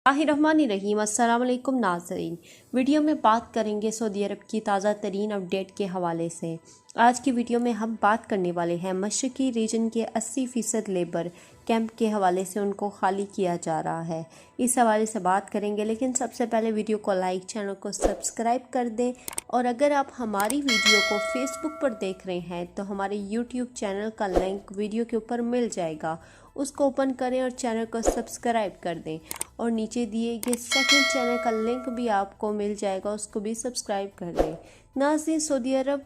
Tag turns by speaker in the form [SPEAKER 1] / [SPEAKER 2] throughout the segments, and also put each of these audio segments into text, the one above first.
[SPEAKER 1] बिस्मिल्लाहिर्रहमानिर्रहीम। अस्सलाम वालेकुम नाज़रीन। वीडियो में बात करेंगे सऊदी अरब की ताज़ा तरीन अपडेट के हवाले से। आज की वीडियो में हम बात करने वाले हैं मशरक़ी रीजन के 80% लेबर कैंप के हवाले से उनको खाली किया जा रहा है, इस हवाले से बात करेंगे। लेकिन सबसे पहले वीडियो को लाइक, चैनल को सब्सक्राइब कर दें। और अगर आप हमारी वीडियो को फेसबुक पर देख रहे हैं तो हमारे यूट्यूब चैनल का लिंक वीडियो के ऊपर मिल जाएगा, उसको ओपन करें और चैनल को सब्सक्राइब कर दें। और नीचे दिए गए सेकंड चैनल का लिंक भी आपको मिल जाएगा, उसको भी सब्सक्राइब कर दें। नाज़रीन, सऊदी अरब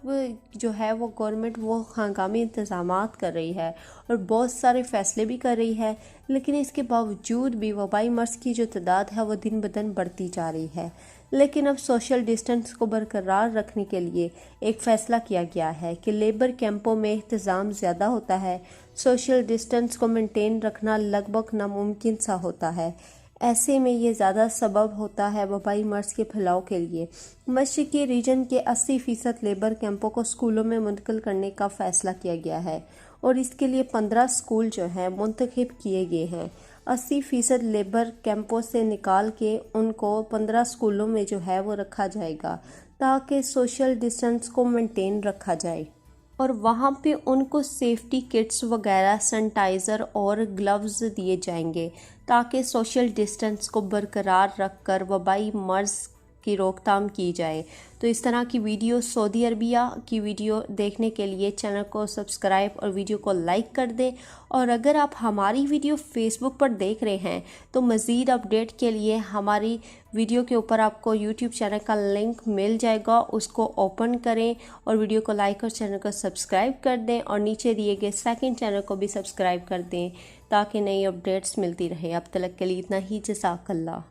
[SPEAKER 1] जो है वो गवर्नमेंट वो हंगामी इंतज़ामात कर रही है और बहुत सारे फ़ैसले भी कर रही है, लेकिन इसके बावजूद भी वबाई मर्ज़ की जो तादाद है वो दिन ब दिन बढ़ती जा रही है। लेकिन अब सोशल डिस्टेंस को बरकरार रखने के लिए एक फ़ैसला किया गया है कि लेबर कैंपों में इंतज़ाम ज़्यादा होता है, सोशल डिस्टेंस को मेंटेन रखना लगभग नामुमकिन सा होता है। ऐसे में ये ज़्यादा सबब होता है वबाई मर्ज़ के फैलाव के लिए। मशरक़ी रीजन के 80% लेबर कैंपों को स्कूलों में मुंतकिल करने का फ़ैसला किया गया है और इसके लिए 15 स्कूल जो हैं मुंतखब किए गए हैं। 80% लेबर कैंपों से निकाल के उनको 15 स्कूलों में जो है वो रखा जाएगा ताकि सोशल डिस्टेंस को मेंटेन रखा जाए। और वहाँ पे उनको सेफ्टी किट्स वगैरह, सैनिटाइज़र और ग्लव्स दिए जाएंगे ताकि सोशल डिस्टेंस को बरकरार रख कर वबाई मर्ज़ की रोकथाम की जाए। तो इस तरह की वीडियो, सऊदी अरबिया की वीडियो देखने के लिए चैनल को सब्सक्राइब और वीडियो को लाइक कर दें। और अगर आप हमारी वीडियो फेसबुक पर देख रहे हैं तो मज़ीद अपडेट के लिए हमारी वीडियो के ऊपर आपको यूट्यूब चैनल का लिंक मिल जाएगा, उसको ओपन करें और वीडियो को लाइक और चैनल को सब्सक्राइब कर दें। और नीचे दिए गए सेकंड चैनल को भी सब्सक्राइब कर दें ताकि नई अपडेट्स मिलती रहे। अब तक के लिए इतना ही। जज़ाकल्लाह।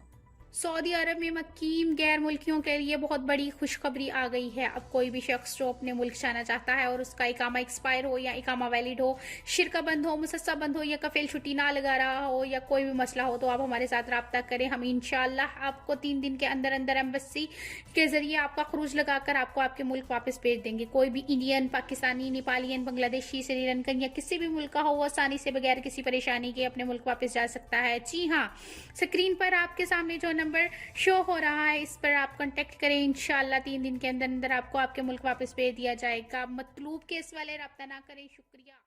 [SPEAKER 2] सऊदी अरब में मकीम गैर मुल्कियों के लिए बहुत बड़ी खुशखबरी आ गई है। अब कोई भी शख्स जो अपने मुल्क जाना चाहता है और उसका इकामा एक्सपायर हो या इकामा वैलिड हो, शिरका बंद हो, मुसस्सा बंद हो या कफील छुट्टी ना लगा रहा हो या कोई भी मसला हो, तो आप हमारे साथ रब्ता करें। हम इंशाल्लाह आपको 3 दिन के अंदर अंदर एम्बेसी के जरिए आपका खरूज लगाकर आपको आपके मुल्क वापस भेज देंगे। कोई भी इंडियन, पाकिस्तानी, नेपालियन, बांग्लादेशी, श्रीलंकन या किसी भी मुल्क का हो, वो आसानी से बगैर किसी परेशानी के अपने मुल्क वापस जा सकता है। जी हाँ, स्क्रीन पर आपके सामने जो नंबर शो हो रहा है इस पर आप कांटेक्ट करें। इंशाल्लाह 3 दिन के अंदर अंदर आपको आपके मुल्क वापस भेज दिया जाएगा। मतलूब केस वाले रब्ता ना करें। शुक्रिया।